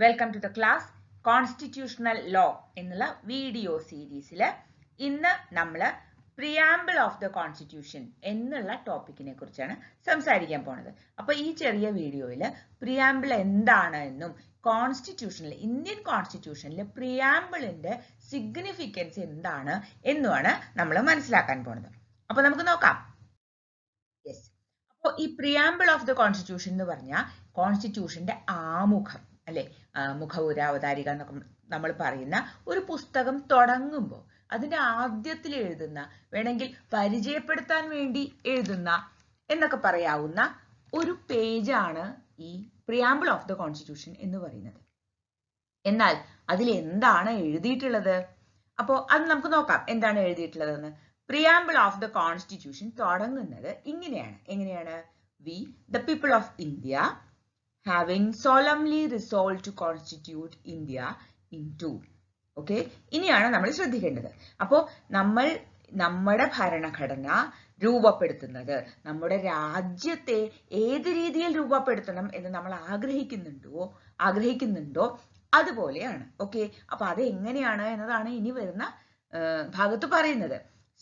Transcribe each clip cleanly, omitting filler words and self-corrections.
Welcome to the class constitutional law എന്നുള്ള video സീരീസിൽ ഇന്ന് നമ്മൾ പ്രിയാമ്പിൾ ഓഫ് ദ കോൺസ്റ്റിറ്റ്യൂഷൻ എന്നുള്ള ടോപ്പിക്കിനെ കുറിച്ചാണ് സംസാരിക്കാൻ പോണത്. അപ്പൊ ഈ ചെറിയ വീഡിയോയിൽ പ്രിയാമ്പിൾ എന്താണ് എന്നും കോൺസ്റ്റിറ്റ്യൂഷനിൽ ഇന്ത്യൻ കോൺസ്റ്റിറ്റ്യൂഷനിൽ പ്രിയാമ്പിളിന്റെ സിഗ്നിഫിക്കൻസ് എന്താണ് എന്നുമാണ് നമ്മൾ മനസ്സിലാക്കാൻ പോണത്. അപ്പൊ നമുക്ക് നോക്കാം. യെസ്, അപ്പോൾ ഈ പ്രിയാമ്പിൾ ഓഫ് ദ കോൺസ്റ്റിറ്റ്യൂഷൻ എന്ന് പറഞ്ഞാൽ കോൺസ്റ്റിറ്റ്യൂഷന്റെ ആമുഖം അല്ലെ, മുഖവുര അവതാരിക എന്നൊക്കെ നമ്മൾ പറയുന്ന ഒരു പുസ്തകം തുടങ്ങുമ്പോൾ അതിന്റെ ആദ്യത്തിൽ എഴുതുന്ന, വേണമെങ്കിൽ പരിചയപ്പെടുത്താൻ വേണ്ടി എഴുതുന്ന എന്നൊക്കെ പറയാവുന്ന ഒരു പേജാണ് ഈ പ്രിയാമ്പിൾ ഓഫ് ദ കോൺസ്റ്റിറ്റ്യൂഷൻ എന്ന് പറയുന്നത്. എന്നാൽ അതിൽ എന്താണ് എഴുതിയിട്ടുള്ളത്? അപ്പോൾ അത് നമുക്ക് നോക്കാം എന്താണ് എഴുതിയിട്ടുള്ളതെന്ന്. പ്രിയാമ്പിൾ ഓഫ് ദ കോൺസ്റ്റിറ്റ്യൂഷൻ തുടങ്ങുന്നത് എങ്ങനെയാണ്? We the people of India having solemnly resolved to constitute India into. Okay, ഇനിയാണ് നമ്മൾ ശ്രദ്ധിക്കേണ്ടത്. അപ്പോൾ നമ്മുടെ ഭരണഘടന രൂപപ്പെടുത്തുന്നത്, നമ്മുടെ രാജ്യത്തെ ഏത് രീതിയിൽ രൂപപ്പെടുത്തണം എന്ന് നമ്മൾ ആഗ്രഹിക്കുന്നുണ്ടോ അതുപോലെയാണ്. ഓക്കെ, അപ്പൊ അത് എങ്ങനെയാണ് എന്നതാണ് ഇനി വരുന്ന ഭാഗത്ത് പറയുന്നത്.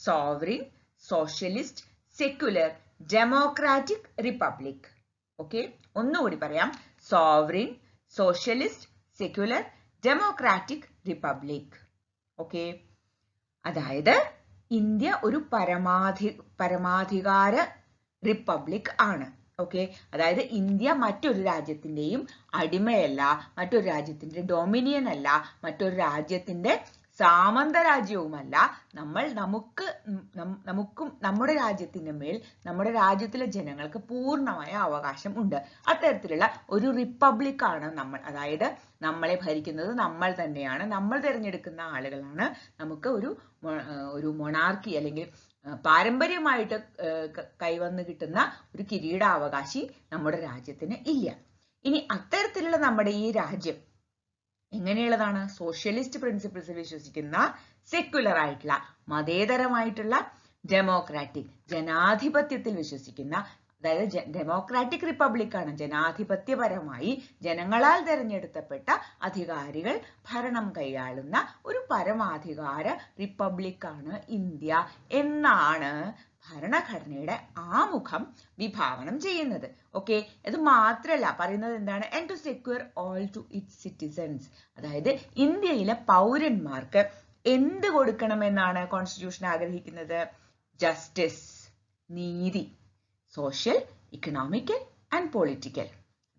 Sovereign, socialist, secular, democratic, republic. Okay, ഒന്നുകൂടി പറയാം. Sovereign, socialist, secular, democratic, republic. Okay, അതായത് ഇന്ത്യ ഒരു പരമാധികാര റിപ്പബ്ലിക് ആണ്. ഓക്കെ, അതായത് ഇന്ത്യ മറ്റൊരു രാജ്യത്തിന്റെയും അടിമയല്ല, മറ്റൊരു രാജ്യത്തിന്റെ ഡൊമിനിയൻ അല്ല, മറ്റൊരു രാജ്യത്തിന്റെ സാമന്ത രാജ്യവുമല്ല. നമുക്കും നമ്മുടെ രാജ്യത്തിന്റെ മേൽ നമ്മുടെ രാജ്യത്തിലെ ജനങ്ങൾക്ക് പൂർണ്ണമായ അവകാശം ഉണ്ട്. അത്തരത്തിലുള്ള ഒരു റിപ്പബ്ലിക് ആണ് നമ്മൾ. അതായത് നമ്മളെ ഭരിക്കുന്നത് നമ്മൾ തന്നെയാണ്, നമ്മൾ തിരഞ്ഞെടുക്കുന്ന ആളുകളാണ്. നമുക്ക് ഒരു മൊണാർക്കി അല്ലെങ്കിൽ പാരമ്പര്യമായിട്ട് കൈവന്ന് കിട്ടുന്ന ഒരു കിരീടാവകാശി നമ്മുടെ രാജ്യത്തിന് ഇല്ല. ഇനി അത്തരത്തിലുള്ള നമ്മുടെ ഈ രാജ്യം എങ്ങനെയുള്ളതാണ്? സോഷ്യലിസ്റ്റ് പ്രിൻസിപ്പിൾസിൽ വിശ്വസിക്കുന്ന, സെക്യുലർ ആയിട്ടുള്ള, മതേതരമായിട്ടുള്ള, ഡെമോക്രാറ്റിക് ജനാധിപത്യത്തിൽ വിശ്വസിക്കുന്ന, അതായത് ഡെമോക്രാറ്റിക് റിപ്പബ്ലിക് ആണ്. ജനാധിപത്യപരമായി ജനങ്ങളാൽ തിരഞ്ഞെടുക്കപ്പെട്ട അധികാരികൾ ഭരണം കൈയാളുന്ന ഒരു പരമാധികാര റിപ്പബ്ലിക് ആണ് ഇന്ത്യ എന്നാണ് ഭരണഘടനയുടെ ആമുഖം വിഭാവനം ചെയ്യുന്നത്. ഓക്കെ, ഇത് മാത്രമല്ല പറയുന്നത് എന്താണ്? And to secure all to its citizens. അതായത് ഇന്ത്യയിലെ പൗരന്മാർക്ക് എന്ത് കൊടുക്കണമെന്നാണ് കോൺസ്റ്റിറ്റ്യൂഷൻ ആഗ്രഹിക്കുന്നത്? ജസ്റ്റിസ്, നീതി, സോഷ്യൽ, ഇക്കണോമിക്കൽ ആൻഡ് പൊളിറ്റിക്കൽ.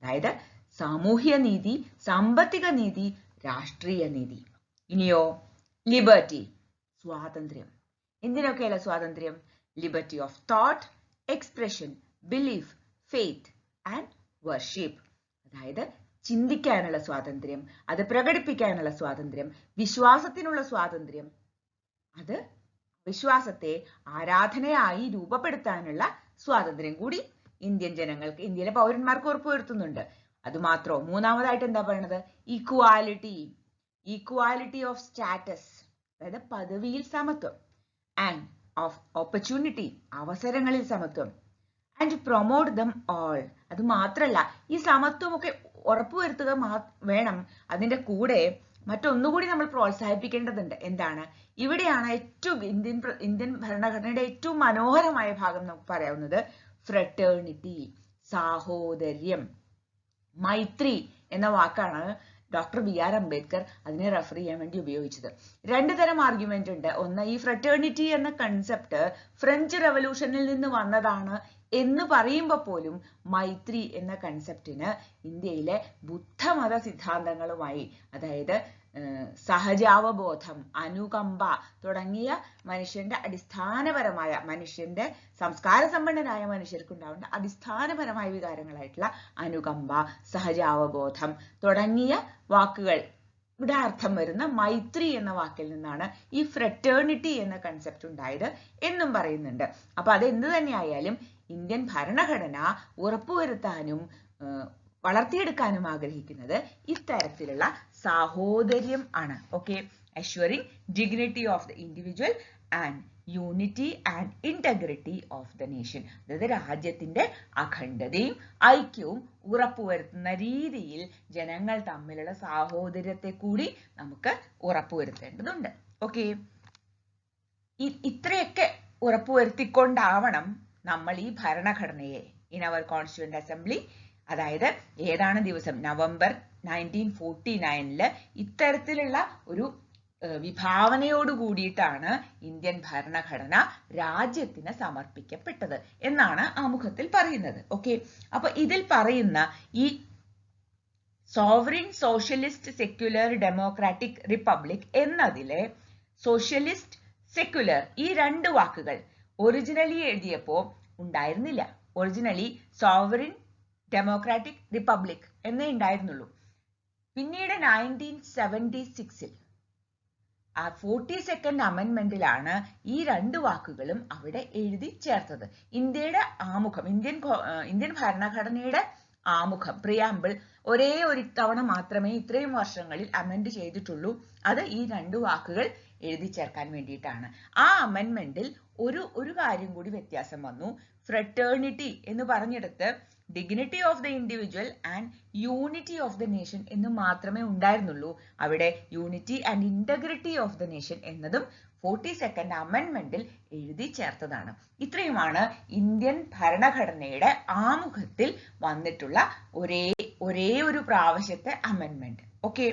അതായത് സാമൂഹ്യ നീതി, സാമ്പത്തിക നീതി, രാഷ്ട്രീയ നീതി. ഇനിയോ ലിബർട്ടി, സ്വാതന്ത്ര്യം. എന്തിനൊക്കെയല്ല സ്വാതന്ത്ര്യം? Liberty of thought, expression, belief, faith and worship. അതായത് ചിന്തിക്കാനുള്ള സ്വാതന്ത്ര്യം, അത് പ്രകടിപ്പിക്കാനുള്ള സ്വാതന്ത്ര്യം, വിശ്വാസത്തിനുള്ള സ്വാതന്ത്ര്യം, അത് വിശ്വാസത്തെ ആരാധനയായി രൂപപ്പെടുത്താനുള്ള സ്വാതന്ത്ര്യം കൂടി ഇന്ത്യൻ ജനങ്ങൾക്ക്, ഇന്ത്യയിലെ പൗരന്മാർക്ക് ഉറപ്പുവരുത്തുന്നുണ്ട്. അതുമാത്രോ? മൂന്നാമതായിട്ട് എന്താ പറയുന്നത്? ഈക്വാലിറ്റി ഓഫ് സ്റ്റാറ്റസ്, അതായത് പദവിയിൽ സമത്വം, ആൻഡ് ഓഫ് ഓപ്പർച്യൂണിറ്റി, അവസരങ്ങളിൽ സമത്വം, ആൻഡ് പ്രൊമോട്ട് ദം ഓൾ. അത് മാത്രല്ല, ഈ സമത്വമൊക്കെ ഉറപ്പുവരുത്തുക വേണം. അതിന്റെ കൂടെ മറ്റൊന്നുകൂടി നമ്മൾ പ്രോത്സാഹിപ്പിക്കേണ്ടതുണ്ട്. എന്താണ്? ഇവിടെയാണ് ഏറ്റവും ഇന്ത്യൻ ഭരണഘടനയുടെ ഏറ്റവും മനോഹരമായ ഭാഗം നമുക്ക് പറയാവുന്നത് ഫ്രറ്റേണിറ്റി, സാഹോദര്യം. മൈത്രി എന്ന വാക്കാണ് ഡോക്ടർ BR അംബേദ്കർ അതിനെ റെഫർ ചെയ്യാൻ വേണ്ടി ഉപയോഗിച്ചത്. രണ്ടു തരം ആർഗ്യുമെന്റ് ഉണ്ട്. ഒന്ന്, ഈ ഫ്രറ്റേണിറ്റി എന്ന കൺസെപ്റ്റ് ഫ്രഞ്ച് റെവല്യൂഷനിൽ നിന്ന് വന്നതാണ് എന്ന് പറയുമ്പോൾ പോലും മൈത്രി എന്ന കൺസെപ്റ്റിന് ഇന്ത്യയിലെ ബുദ്ധമത സിദ്ധാന്തങ്ങളുമായി, അതായത് സഹജാവബോധം, അനുകമ്പ തുടങ്ങിയ മനുഷ്യന്റെ സംസ്കാര സമ്പന്നരായ മനുഷ്യർക്കുണ്ടാവേണ്ട അടിസ്ഥാനപരമായ വികാരങ്ങളായിട്ടുള്ള അനുകമ്പ, സഹജാവബോധം തുടങ്ങിയ വാക്കുകൾ ഇവിടെ അർത്ഥം വരുന്ന മൈത്രി എന്ന വാക്കിൽ നിന്നാണ് ഈ ഫ്രറ്റേണിറ്റി എന്ന കൺസെപ്റ്റ് ഉണ്ടായത് എന്നും പറയുന്നുണ്ട്. അപ്പൊ അത് എന്ത് തന്നെയായാലും ഇന്ത്യൻ ഭരണഘടന ഉറപ്പുവരുത്താനും വളർത്തിയെടുക്കാനും ആഗ്രഹിക്കുന്നത് ഇത്തരത്തിലുള്ള സാഹോദര്യം ആണ്. Okay, assuring dignity of the individual and unity and integrity of the nation. അതായത് രാജ്യത്തിന്റെ അഖണ്ഡതയും ഐക്യവും ഉറപ്പുവരുത്തുന്ന രീതിയിൽ ജനങ്ങൾ തമ്മിലുള്ള സാഹോദര്യത്തെ കൂടി നമുക്ക് ഉറപ്പുവരുത്തേണ്ടതുണ്ട്. ഓക്കെ, ഇത്രയൊക്കെ ഉറപ്പുവരുത്തിക്കൊണ്ടാവണം നമ്മൾ ഈ ഭരണഘടനയെ ഇൻ അവർ കോൺസ്റ്റിറ്റ്യൂവന്റ് അസംബ്ലി, അതായത് ഏതാണ് ദിവസം, നവംബർ 1949 ഇത്തരത്തിലുള്ള ഒരു വിഭാവനയോട് കൂടിയിട്ടാണ് ഇന്ത്യൻ ഭരണഘടന രാജ്യത്തിന് സമർപ്പിക്കപ്പെട്ടത് എന്നാണ് ആമുഖത്തിൽ പറയുന്നത്. ഓക്കെ, അപ്പൊ ഇതിൽ പറയുന്ന ഈ sovereign socialist secular democratic republic എന്നതിലെ സോഷ്യലിസ്റ്റ് സെക്യുലർ ഈ രണ്ട് വാക്കുകൾ ഒറിജിനലി എഴുതിയപ്പോ ഉണ്ടായിരുന്നില്ല. ഒറിജിനലി സോവറിൻ ഡെമോക്രാറ്റിക് റിപ്പബ്ലിക് എന്നേ ഉണ്ടായിരുന്നുള്ളൂ. പിന്നീട് 1976 ആ 42nd അമെൻമെന്റിലാണ് ഈ രണ്ട് വാക്കുകളും അവിടെ എഴുതി ചേർത്തത്. ഇന്ത്യയുടെ ആമുഖം, ഇന്ത്യൻ ഭരണഘടനയുടെ ആമുഖം, പ്രിയാമ്പിൾ ഒരേ ഒരു തവണ മാത്രമേ ഇത്രയും വർഷങ്ങളിൽ അമെൻഡ് ചെയ്തിട്ടുള്ളൂ. അത് ഈ രണ്ട് വാക്കുകൾ എഴുതി ചേർക്കാൻ വേണ്ടിയിട്ടാണ്. ആ അമെൻമെന്റിൽ ഒരു കാര്യം കൂടി വ്യത്യാസം വന്നു. ഫ്രറ്റേണിറ്റി എന്ന് പറഞ്ഞെടുത്ത് dignity of the individual and unity of the nation എന്ന് മാത്രമേ ഉണ്ടായിരുന്നുള്ളൂ. അവിടെ unity and integrity of the nation എന്നതും 42nd അമെൻമെന്റിൽ എഴുതി ചേർത്തതാണ്. ഇത്രയുമാണ് ഇന്ത്യൻ ഭരണഘടനയുടെ ആമുഖത്തിൽ വന്നിട്ടുള്ള ഒരേ ഒരു പ്രാവശ്യത്തെ അമെൻമെന്റ്. ഓക്കെ,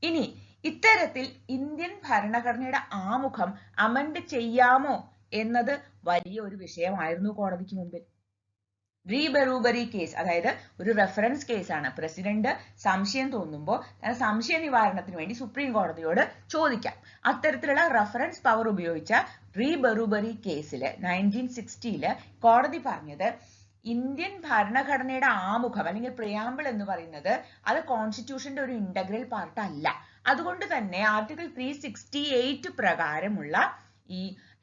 ഇനി ഇത്തരത്തിൽ ഇന്ത്യൻ ഭരണഘടനയുടെ ആമുഖം അമെൻഡ് ചെയ്യാമോ എന്നത് വലിയ ഒരു വിഷയമായിരുന്നു കോടതിക്ക് മുമ്പിൽ. റീബെറൂബറി കേസ്, അതായത് ഒരു റെഫറൻസ് കേസാണ്. പ്രസിഡന്റ് സംശയം തോന്നുമ്പോൾ സംശയ നിവാരണത്തിന് വേണ്ടി സുപ്രീം കോടതിയോട് ചോദിക്കാം. അത്തരത്തിലുള്ള റെഫറൻസ് പവർ ഉപയോഗിച്ച റീബെറൂബറി കേസിൽ 1960 കോടതി പറഞ്ഞത് ഇന്ത്യൻ ഭരണഘടനയുടെ ആമുഖം അല്ലെങ്കിൽ പ്രിയാമ്പിൾ എന്ന് പറയുന്നത് അത് കോൺസ്റ്റിറ്റ്യൂഷന്റെ ഒരു ഇന്റഗ്രൽ പാർട്ട് അല്ല. അതുകൊണ്ട് തന്നെ ആർട്ടിക്കിൾ 368 പ്രകാരമുള്ള ഈ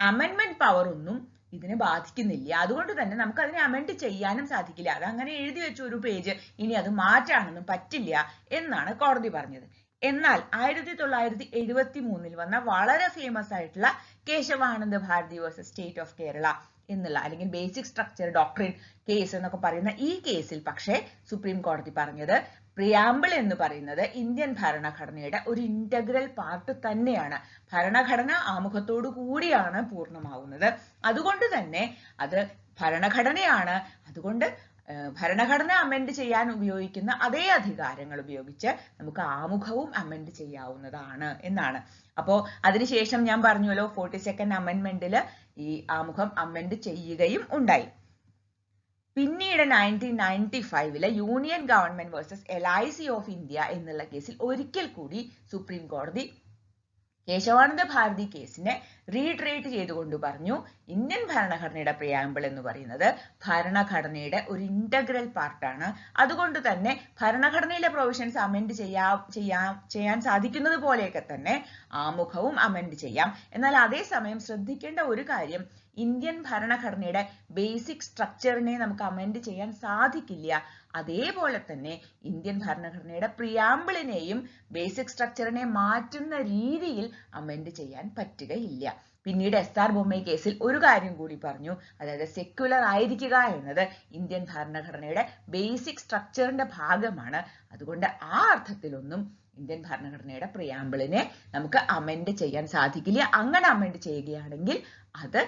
അമെൻമെന്റ് പവർ ഒന്നും ഇതിനെ ബാധിക്കുന്നില്ല. അതുകൊണ്ട് തന്നെ നമുക്ക് അതിനെ അമെൻഡ് ചെയ്യാനും സാധിക്കില്ല. അത് അങ്ങനെ എഴുതി വെച്ച ഒരു പേജ് ഇനി അത് മാറ്റാനൊന്നും പറ്റില്ല എന്നാണ് കോടതി പറഞ്ഞത്. എന്നാൽ 1973 വന്ന വളരെ ഫേമസ് ആയിട്ടുള്ള Kesavananda Bharati versus state of Kerala എന്നുള്ള അല്ലെങ്കിൽ ബേസിക് സ്ട്രക്ചർ ഡോക്ട്രിൻ കേസ് എന്നൊക്കെ പറയുന്ന ഈ കേസിൽ പക്ഷേ സുപ്രീം കോടതി പറഞ്ഞത് പ്രിയാമ്പിൾ എന്ന് പറയുന്നത് ഇന്ത്യൻ ഭരണഘടനയുടെ ഒരു ഇന്റഗ്രൽ പാർട്ട് തന്നെയാണ്. ഭരണഘടന ആമുഖത്തോടു കൂടിയാണ് പൂർണ്ണമാവുന്നത്. അതുകൊണ്ട് തന്നെ അത് ഭരണഘടനയാണ്. അതുകൊണ്ട് ഭരണഘടന അമെൻഡ് ചെയ്യാൻ ഉപയോഗിക്കുന്ന അതേ അധികാരങ്ങൾ ഉപയോഗിച്ച് നമുക്ക് ആമുഖവും അമെൻഡ് ചെയ്യാവുന്നതാണ് എന്നാണ്. അപ്പോ അതിനുശേഷം ഞാൻ പറഞ്ഞല്ലോ 42nd അമെൻമെന്റിൽ ഈ ആമുഖം അമെൻഡ് ചെയ്യുകയും ഉണ്ടായി. പിന്നീട് 1995 union government versus LIC of India എന്നുള്ള കേസിൽ ഒരിക്കൽ കൂടി സുപ്രീം കോടതി കേശവാനന്ദ ഭാരതി കേസിനെ റീട്രേറ്റ് ചെയ്തുകൊണ്ട് പറഞ്ഞു ഇന്ത്യൻ ഭരണഘടനയുടെ പ്രിയാമ്പിൾ എന്ന് പറയുന്നത് ഭരണഘടനയുടെ ഒരു ഇന്റഗ്രൽ പാർട്ടാണ്. അതുകൊണ്ട് തന്നെ ഭരണഘടനയിലെ പ്രൊവിഷൻസ് അമെൻഡ് ചെയ്യാൻ സാധിക്കുന്നത് പോലെയൊക്കെ തന്നെ ആമുഖവും അമെൻഡ് ചെയ്യാം. എന്നാൽ അതേസമയം ശ്രദ്ധിക്കേണ്ട ഒരു കാര്യം, ഇന്ത്യൻ ഭരണഘടനയുടെ ബേസിക് സ്ട്രക്ചറിനെ നമുക്ക് അമെൻഡ് ചെയ്യാൻ സാധിക്കില്ല. അതേപോലെ തന്നെ ഇന്ത്യൻ ഭരണഘടനയുടെ പ്രിയാമ്പിളിനെയും ബേസിക് സ്ട്രക്ചറിനെ മാറ്റുന്ന രീതിയിൽ അമെൻഡ് ചെയ്യാൻ പറ്റുകയില്ല. പിന്നീട് SR ബൊമ്മൈ കേസിൽ ഒരു കാര്യം കൂടി പറഞ്ഞു, അതായത് സെക്യുലർ ആയിരിക്കുക എന്നത് ഇന്ത്യൻ ഭരണഘടനയുടെ ബേസിക് സ്ട്രക്ചറിന്റെ ഭാഗമാണ്. അതുകൊണ്ട് ആ അർത്ഥത്തിലൊന്നും ഇന്ത്യൻ ഭരണഘടനയുടെ പ്രിയാമ്പിളിനെ നമുക്ക് അമെൻഡ് ചെയ്യാൻ സാധിക്കില്ല. അങ്ങനെ അമെൻഡ് ചെയ്യുകയാണെങ്കിൽ അത്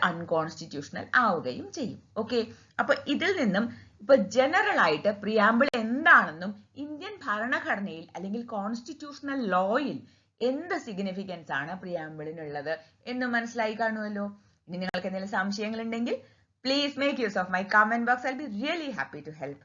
അൺകോൺസ്റ്റിറ്റ്യൂഷണൽ ആവുകയും ചെയ്യും. ഓക്കെ, അപ്പൊ ഇതിൽ നിന്നും ഇപ്പൊ ജനറൽ ആയിട്ട് പ്രിയാമ്പിൾ എന്താണെന്നും ഇന്ത്യൻ ഭരണഘടനയിൽ അല്ലെങ്കിൽ കോൺസ്റ്റിറ്റ്യൂഷണൽ ലോയിൽ എന്ത് സിഗ്നിഫിക്കൻസ് ആണ് പ്രിയാമ്പിളിനുള്ളത് എന്ന് മനസ്സിലായി കാണുമല്ലോ. ഇനി നിങ്ങൾക്ക് എന്തെങ്കിലും സംശയങ്ങൾ ഉണ്ടെങ്കിൽ please make use of my comment box. I will be really happy to help.